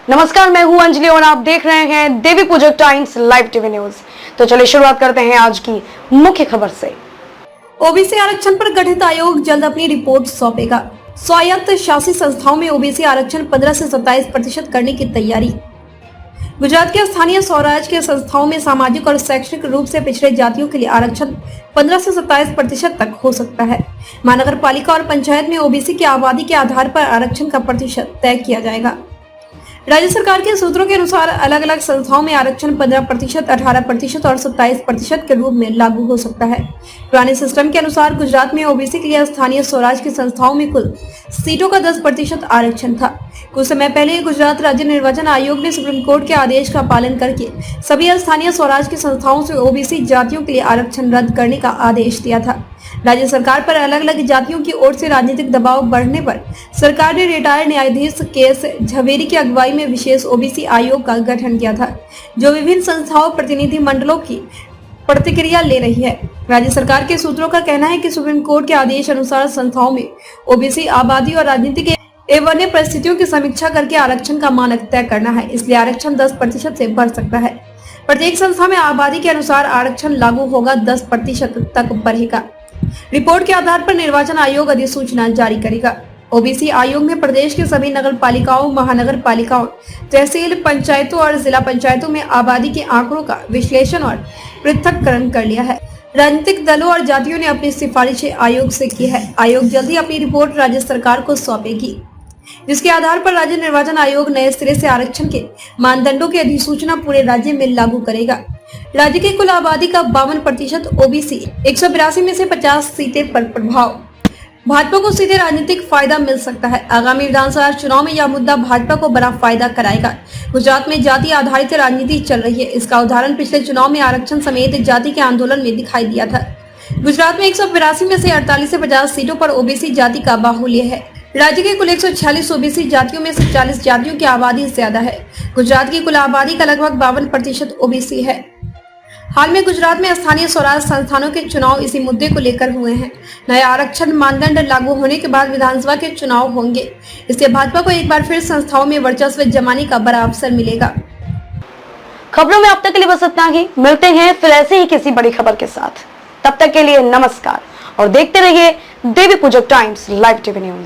नमस्कार, मैं हूं अंजलि और आप देख रहे हैं देवी पूजक टाइम्स लाइव टीवी न्यूज। तो चलिए शुरुआत करते हैं आज की मुख्य खबर से। ओबीसी आरक्षण पर गठित आयोग जल्द अपनी रिपोर्ट सौंपेगा। स्वायत्त शासी संस्थाओं में ओबीसी आरक्षण 15 से 27% करने की तैयारी। गुजरात के स्थानीय स्वराज के संस्थाओं में सामाजिक और शैक्षणिक रूप से पिछड़े जातियों के लिए आरक्षण 15 से 27% तक हो सकता है। महानगर पालिका और पंचायत में ओबीसी की आबादी के आधार पर आरक्षण का प्रतिशत तय किया जाएगा। राज्य सरकार के सूत्रों के अनुसार अलग अलग संस्थाओं में आरक्षण 15%, 18% और 27% के रूप में लागू हो सकता है। पुराने सिस्टम के अनुसार गुजरात में ओबीसी के लिए स्थानीय स्वराज की संस्थाओं में कुल सीटों का 10% आरक्षण था। कुछ समय पहले गुजरात राज्य निर्वाचन आयोग ने सुप्रीम कोर्ट के आदेश का पालन करके सभी स्थानीय स्वराज की संस्थाओं से ओबीसी जातियों के लिए आरक्षण रद्द करने का आदेश दिया था। राज्य सरकार पर अलग अलग जातियों की ओर से राजनीतिक दबाव बढ़ने पर सरकार ने रिटायर्ड न्यायाधीश केएस झवेरी की अगुवाई में विशेष ओबीसी आयोग का गठन किया था, जो विभिन्न संस्थाओं प्रतिनिधि मंडलों की प्रतिक्रिया ले रही है। राज्य सरकार के सूत्रों का कहना है कि सुप्रीम कोर्ट के आदेश अनुसार संस्थाओं में ओबीसी आबादी और राजनीतिक एवं अन्य परिस्थितियों की समीक्षा करके आरक्षण का मानक तय करना है, इसलिए आरक्षण 10% से बढ़ सकता है। प्रत्येक संस्था में आबादी के अनुसार आरक्षण लागू होगा, 10% तक बढ़ेगा। रिपोर्ट के आधार पर निर्वाचन आयोग अधिसूचना जारी करेगा। ओबीसी आयोग ने प्रदेश के सभी नगर पालिकाओं, महानगर पालिकाओं, तहसील पंचायतों और जिला पंचायतों में आबादी के आंकड़ों का विश्लेषण और पृथक्करण कर लिया है। राजनीतिक दलों और जातियों ने अपनी सिफारिशें आयोग से की है। आयोग जल्द ही अपनी रिपोर्ट राज्य सरकार को सौंपेगी, जिसके आधार पर राज्य निर्वाचन आयोग नए सिरे से आरक्षण के मानदंडों की अधिसूचना पूरे राज्य में लागू करेगा। राज्य की कुल आबादी का 52% ओबीसी, 182 में से 50 सीटें पर प्रभाव। भाजपा को सीधे राजनीतिक फायदा मिल सकता है। आगामी विधानसभा चुनाव में यह मुद्दा भाजपा को बड़ा फायदा कराएगा। गुजरात में जाति आधारित राजनीति चल रही है। इसका उदाहरण पिछले चुनाव में आरक्षण समेत जाति के आंदोलन में दिखाई दिया था। गुजरात में 182 में से 48 से 50 सीटों पर ओबीसी जाति का बाहुल्य है। राज्य के कुल 146 ओबीसी जातियों में से 40 जातियों की आबादी ज्यादा है। गुजरात की कुल आबादी का लगभग 52% ओबीसी है। हाल में गुजरात में स्थानीय स्वराज संस्थानों के चुनाव इसी मुद्दे को लेकर हुए हैं। नए आरक्षण मानदंड लागू होने के बाद विधानसभा के चुनाव होंगे, इससे भाजपा को एक बार फिर संस्थाओं में वर्चस्व जमाने का बड़ा अवसर मिलेगा। खबरों में अब तक के लिए बस इतना ही। मिलते हैं फिर ऐसे ही किसी बड़ी खबर के साथ। तब तक के लिए नमस्कार और देखते रहिए देवी पूजक टाइम्स लाइव टीवी न्यूज।